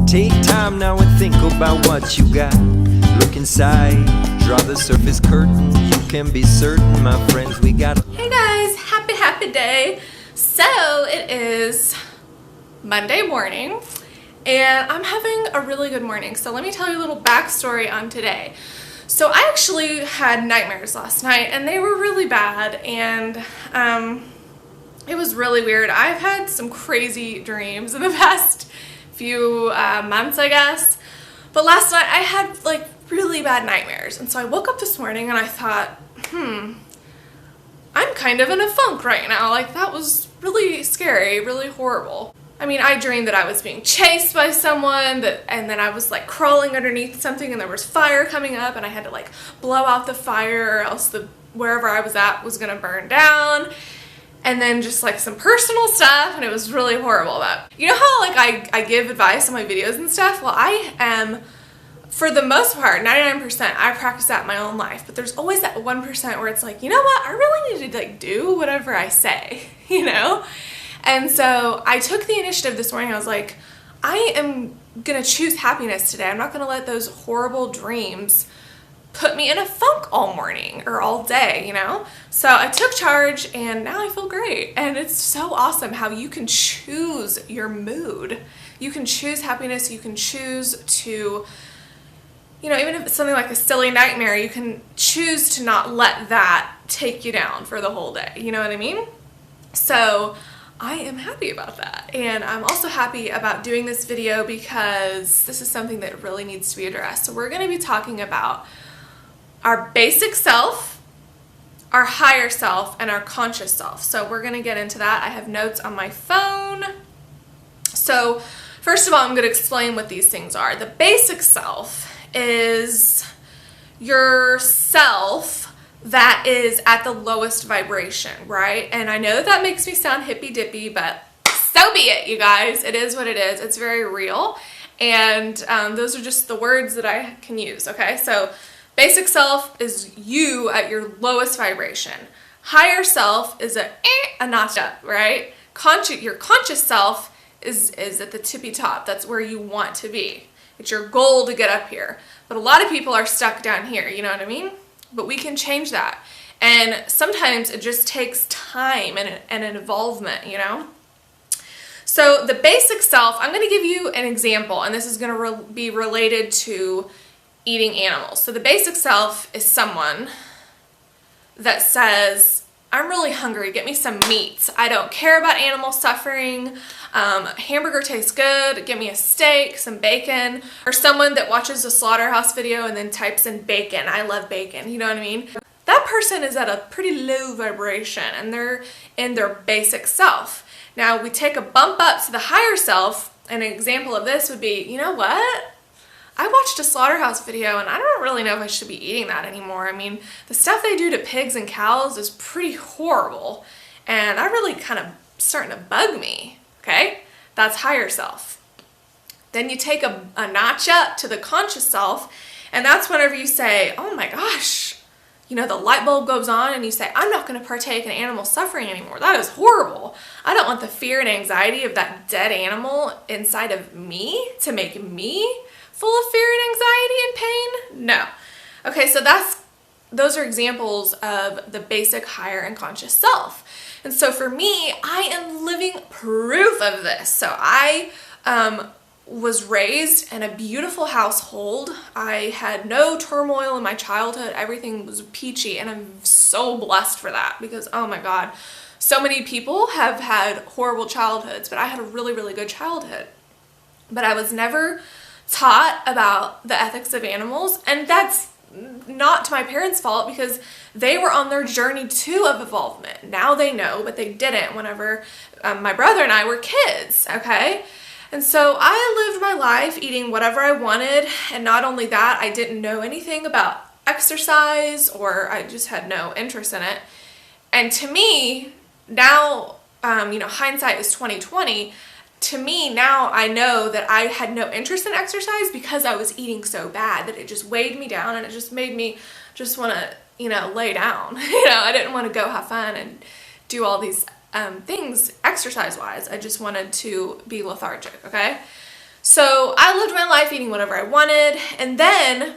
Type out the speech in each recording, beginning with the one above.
Take time now and think about what you got. Look inside, draw the surface curtain. You can be certain, my friends, we got. Hey guys, happy day. So it is Monday morning and I'm having a really good morning. So let me tell you a little backstory on today. So I actually had nightmares last night and they were really bad, and it was really weird. I've had some crazy dreams in the past few months, I guess. But last night I had like really bad nightmares. And so I woke up this morning and I thought, I'm kind of in a funk right now. Like, that was really scary, really horrible. I mean, I dreamed that I was being chased by someone, and then I was like crawling underneath something and there was fire coming up and I had to like blow out the fire or else wherever I was at was gonna burn down. And then just like some personal stuff, and it was really horrible. But you know how like I give advice on my videos and stuff? Well, I am, for the most part, 99%, I practice that in my own life. But there's always that 1% where it's like, you know what? I really need to like do whatever I say, you know? And so I took the initiative this morning. I was like, I am gonna choose happiness today. I'm not gonna let those horrible dreams put me in a funk all morning or all day, you know? So I took charge and now I feel great. And it's so awesome how you can choose your mood. You can choose happiness. You can choose to, you know, even if it's something like a silly nightmare, you can choose to not let that take you down for the whole day. You know what I mean? So I am happy about that. And I'm also happy about doing this video because this is something that really needs to be addressed. So we're going to be talking about our basic self, our higher self, and our conscious self. So we're going to get into that. I have notes on my phone. So first of all, I'm going to explain what these things are. The basic self is your self that is at the lowest vibration, right? And I know that makes me sound hippy-dippy, but so be it, you guys. It is what it is. It's very real. And those are just the words that I can use, okay? So basic self is you at your lowest vibration. Higher self is a notch up, right? Your conscious self is at the tippy top. That's where you want to be. It's your goal to get up here. But a lot of people are stuck down here, you know what I mean? But we can change that. And sometimes it just takes time and an involvement, you know? So the basic self, I'm going to give you an example, and this is going to be related to eating animals. So the basic self is someone that says, I'm really hungry, get me some meat. I don't care about animal suffering. Hamburger tastes good, get me a steak, some bacon. Or someone that watches a slaughterhouse video and then types in bacon. I love bacon, you know what I mean? That person is at a pretty low vibration and they're in their basic self. Now we take a bump up to the higher self, and an example of this would be, you know what? I watched a slaughterhouse video and I don't really know if I should be eating that anymore. I mean, the stuff they do to pigs and cows is pretty horrible, and that really kind of starting to bug me, okay? That's higher self. Then you take a notch up to the conscious self, and that's whenever you say, oh my gosh, you know, the light bulb goes on and you say, I'm not going to partake in animal suffering anymore. That is horrible. I don't want the fear and anxiety of that dead animal inside of me to make me full of fear and anxiety and pain? No. Okay, so those are examples of the basic, higher, and conscious self. And so for me, I am living proof of this. So I was raised in a beautiful household. I had no turmoil in my childhood. Everything was peachy, and I'm so blessed for that because, oh my God, so many people have had horrible childhoods, but I had a really, really good childhood. But I was never taught about the ethics of animals, and that's not to my parents' fault because they were on their journey too of evolvement. Now they know, but they didn't whenever my brother and I were kids, okay? And so I lived my life eating whatever I wanted, and not only that, I didn't know anything about exercise, or I just had no interest in it. And to me, now, you know, hindsight is 2020. To me, now I know that I had no interest in exercise because I was eating so bad that it just weighed me down, and it just made me just want to, you know, lay down. You know, I didn't want to go have fun and do all these things exercise-wise. I just wanted to be lethargic, okay? So I lived my life eating whatever I wanted, and then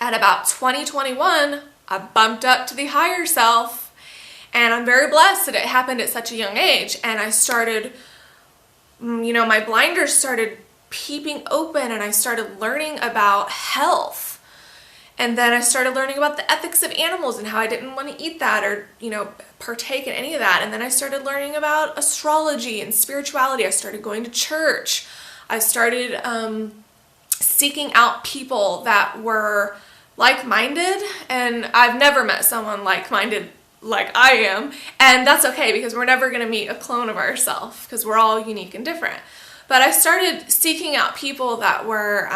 at about 2021, I bumped up to the higher self, and I'm very blessed that it happened at such a young age. And I started, my blinders started peeping open, and I started learning about health. And then I started learning about the ethics of animals and how I didn't want to eat that or, partake in any of that. And then I started learning about astrology and spirituality. I started going to church. I started seeking out people that were like-minded, and I've never met someone like-minded like I am, and that's okay because we're never going to meet a clone of ourselves because we're all unique and different. But I started seeking out people that were,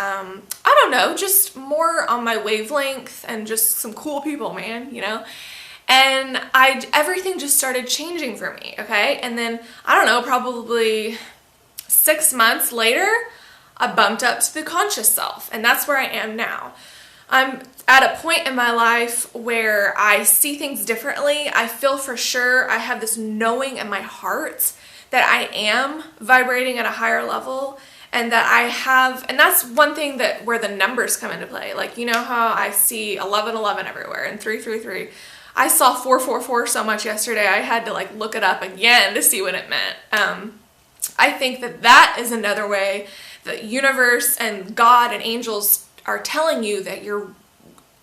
just more on my wavelength and just some cool people, man, And everything just started changing for me, okay? And then, probably 6 months later, I bumped up to the conscious self, and that's where I am now. I'm at a point in my life where I see things differently. I feel for sure I have this knowing in my heart that I am vibrating at a higher level, and that I have, and that's one thing that where the numbers come into play. Like, how I see 1111 everywhere and 333. I saw 444 so much yesterday, I had to look it up again to see what it meant. I think that is another way the universe and God and angels are telling you that you're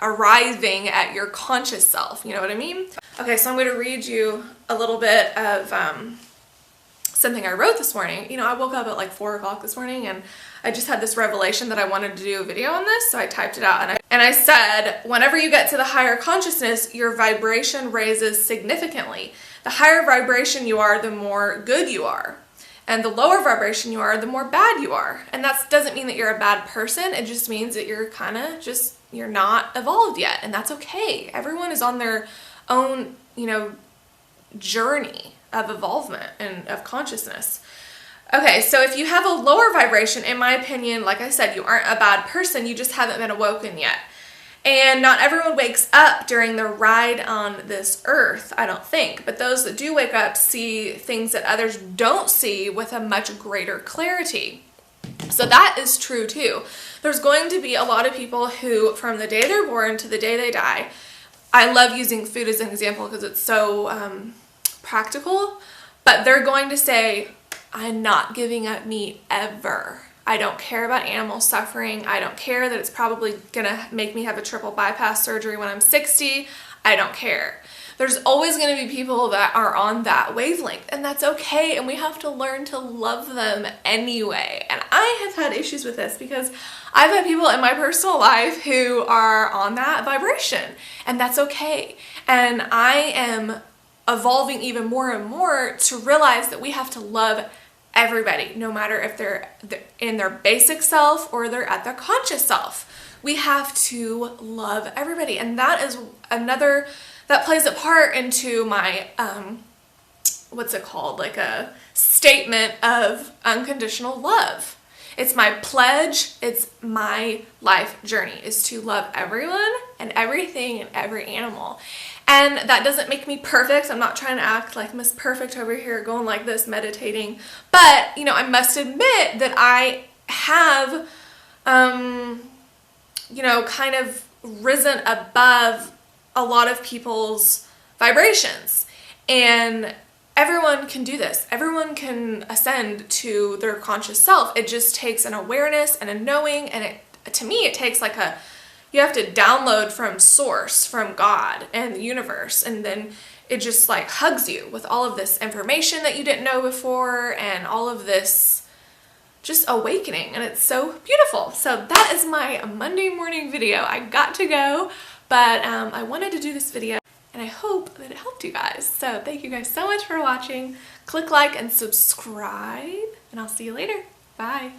arriving at your conscious self. You know what I mean? Okay, so I'm going to read you a little bit of something I wrote this morning. I woke up at 4 o'clock this morning, and I just had this revelation that I wanted to do a video on this, so I typed it out, and I said, whenever you get to the higher consciousness, your vibration raises significantly. The higher vibration you are, the more good you are. And the lower vibration you are, the more bad you are. And that doesn't mean that you're a bad person. It just means that you're you're not evolved yet. And that's okay. Everyone is on their own, journey of evolvement and of consciousness. Okay, so if you have a lower vibration, in my opinion, like I said, you aren't a bad person. You just haven't been awoken yet. And not everyone wakes up during the ride on this earth, I don't think. But those that do wake up see things that others don't see with a much greater clarity. So that is true too. There's going to be a lot of people who, from the day they're born to the day they die, I love using food as an example because it's so practical, but they're going to say, I'm not giving up meat ever. I don't care about animal suffering. I don't care that it's probably gonna make me have a triple bypass surgery when I'm 60. I don't care. There's always gonna be people that are on that wavelength, and that's okay, and we have to learn to love them anyway. And I have had issues with this because I've had people in my personal life who are on that vibration, and that's okay. And I am evolving even more and more to realize that we have to love everybody, no matter if they're in their basic self or they're at their conscious self. We have to love everybody, and that is another that plays a part into my what's it called, a statement of unconditional love. It's my pledge, it's my life journey, is to love everyone and everything and every animal. And that doesn't make me perfect. I'm not trying to act like Miss Perfect over here going like this, meditating. But, I must admit that I have, kind of risen above a lot of people's vibrations. And everyone can do this. Everyone can ascend to their conscious self. It just takes an awareness and a knowing. And to me, it takes you have to download from source, from God and the universe, and then it just hugs you with all of this information that you didn't know before and all of this just awakening, and it's so beautiful. So that is my Monday morning video. I got to go, but I wanted to do this video, and I hope that it helped you guys. So thank you guys so much for watching. Click like and subscribe, and I'll see you later. Bye.